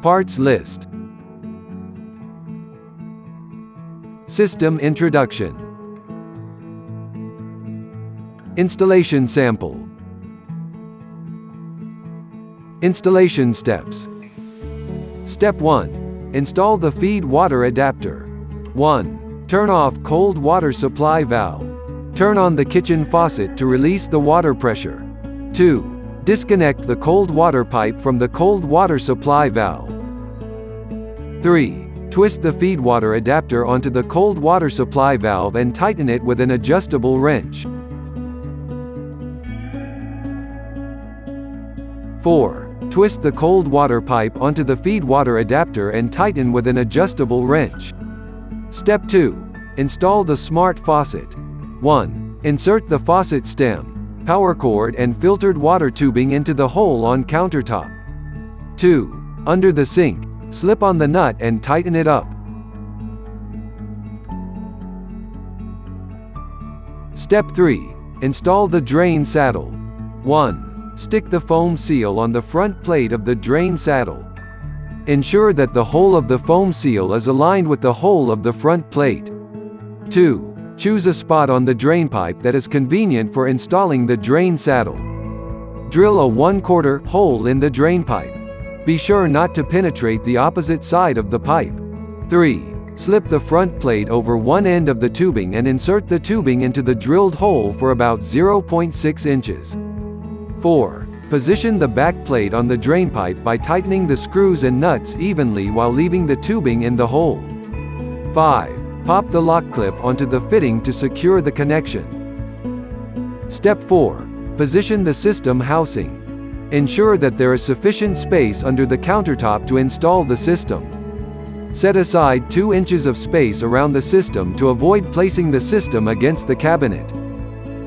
Parts list. System introduction. Installation sample. Installation steps. Step 1. Install the feed water adapter. 1. Turn off cold water supply valve. Turn on the kitchen faucet to release the water pressure. 2. Disconnect the cold water pipe from the cold water supply valve. 3. Twist the feed water adapter onto the cold water supply valve and tighten it with an adjustable wrench. 4. Twist the cold water pipe onto the feed water adapter and tighten with an adjustable wrench. Step 2. Install the smart faucet. 1. Insert the faucet stem, power cord and filtered water tubing into the hole on countertop. 2. Under the sink, slip on the nut and tighten it up. Step 3. Install the drain saddle. 1. Stick the foam seal on the front plate of the drain saddle. Ensure that the hole of the foam seal is aligned with the hole of the front plate. 2. Choose a spot on the drain pipe that is convenient for installing the drain saddle. Drill a 1/4 hole in the drain pipe. Be sure not to penetrate the opposite side of the pipe. 3. Slip the front plate over one end of the tubing and insert the tubing into the drilled hole for about 0.6 inches. 4. Position the back plate on the drain pipe by tightening the screws and nuts evenly while leaving the tubing in the hole. 5. Pop the lock clip onto the fitting to secure the connection. Step 4. Position the system housing. Ensure that there is sufficient space under the countertop to install the system. Set aside 2 inches of space around the system to avoid placing the system against the cabinet.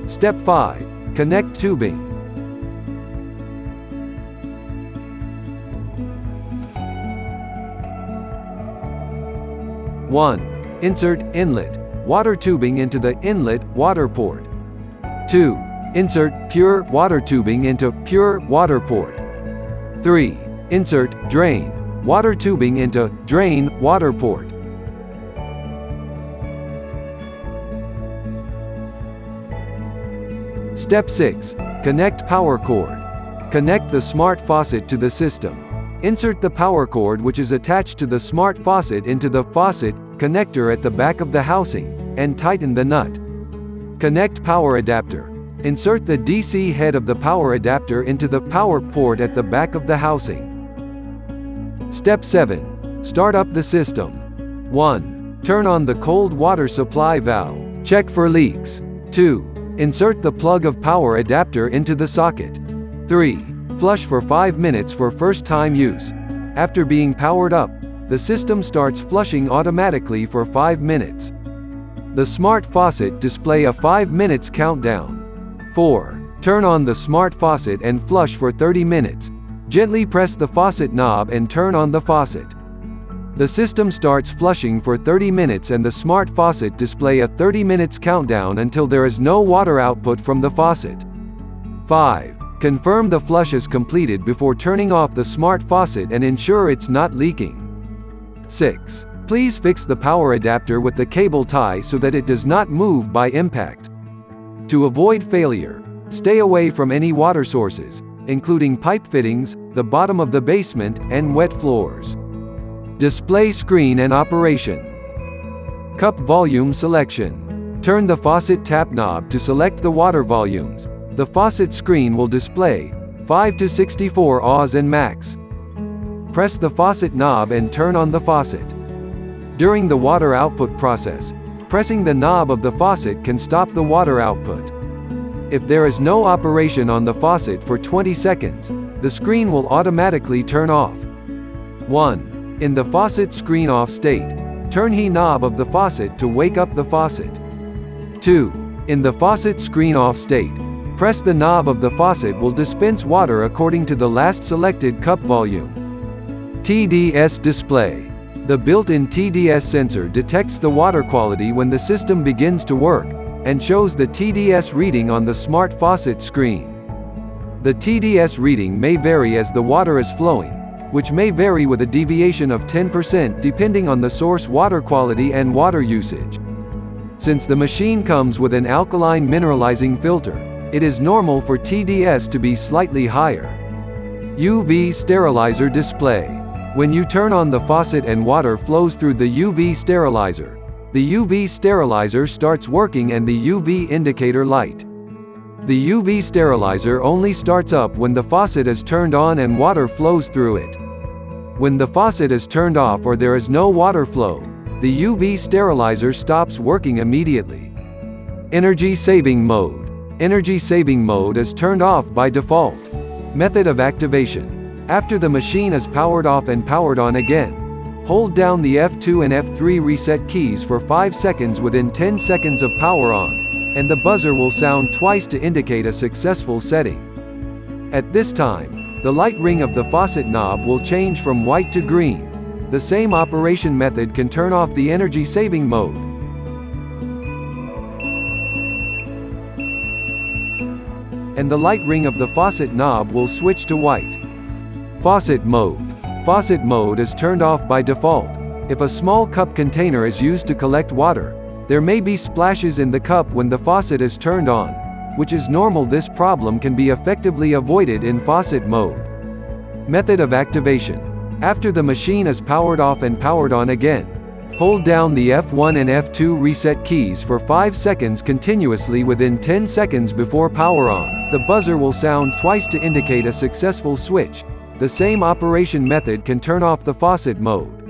Step 5. Connect tubing. 1. Insert inlet water tubing into the inlet water port. 2. Insert pure water tubing into pure water port. 3. Insert drain water tubing into drain water port. Step 6. Connect power cord. Connect the smart faucet to the system. Insert the power cord which is attached to the smart faucet into the faucet connector at the back of the housing, and tighten the nut. Connect power adapter. Insert the DC head of the power adapter into the power port at the back of the housing. Step 7. Start up the system. 1. Turn on the cold water supply valve. Check for leaks. 2. Insert the plug of power adapter into the socket. 3. Flush for 5 minutes for first-time use. After being powered up, the system starts flushing automatically for 5 minutes. The smart faucet displays a 5 minutes countdown. 4. Turn on the smart faucet and flush for 30 minutes. Gently press the faucet knob and turn on the faucet. The system starts flushing for 30 minutes and the smart faucet displays a 30 minutes countdown until there is no water output from the faucet. 5. Confirm the flush is completed before turning off the smart faucet and ensure it's not leaking. 6. Please fix the power adapter with the cable tie so that it does not move by impact. To avoid failure, stay away from any water sources, including pipe fittings, the bottom of the basement, and wet floors. Display screen and operation. Cup volume selection. Turn the faucet tap knob to select the water volumes. The faucet screen will display 5 to 64 Aus and max. Press the faucet knob and turn on the faucet. During the water output process, pressing the knob of the faucet can stop the water output. If there is no operation on the faucet for 20 seconds, the screen will automatically turn off. 1. In the faucet screen off state, turn the knob of the faucet to wake up the faucet. 2. In the faucet screen off state, press the knob of the faucet will dispense water according to the last selected cup volume. TDS display. The built-in TDS sensor detects the water quality when the system begins to work, and shows the TDS reading on the smart faucet screen. The TDS reading may vary as the water is flowing, which may vary with a deviation of 10% depending on the source water quality and water usage. Since the machine comes with an alkaline mineralizing filter, it is normal for TDS to be slightly higher. UV sterilizer display. When you turn on the faucet and water flows through the UV sterilizer, the UV sterilizer starts working and the UV indicator light. The UV sterilizer only starts up when the faucet is turned on and water flows through it. When the faucet is turned off or there is no water flow, the UV sterilizer stops working immediately. Energy saving mode. Energy saving mode is turned off by default. Method of activation. After the machine is powered off and powered on again, hold down the F2 and F3 reset keys for 5 seconds within 10 seconds of power on, and the buzzer will sound twice to indicate a successful setting. At this time, the light ring of the faucet knob will change from white to green. The same operation method can turn off the energy saving mode. And the light ring of the faucet knob will switch to white. Faucet mode. Faucet mode is turned off by default. If a small cup container is used to collect water, there may be splashes in the cup when the faucet is turned on, which is normal. This problem can be effectively avoided in faucet mode. Method of activation. After the machine is powered off and powered on again, hold down the F1 and F2 reset keys for 5 seconds continuously within 10 seconds before power on. The buzzer will sound twice to indicate a successful switch. The same operation method can turn off the faucet mode.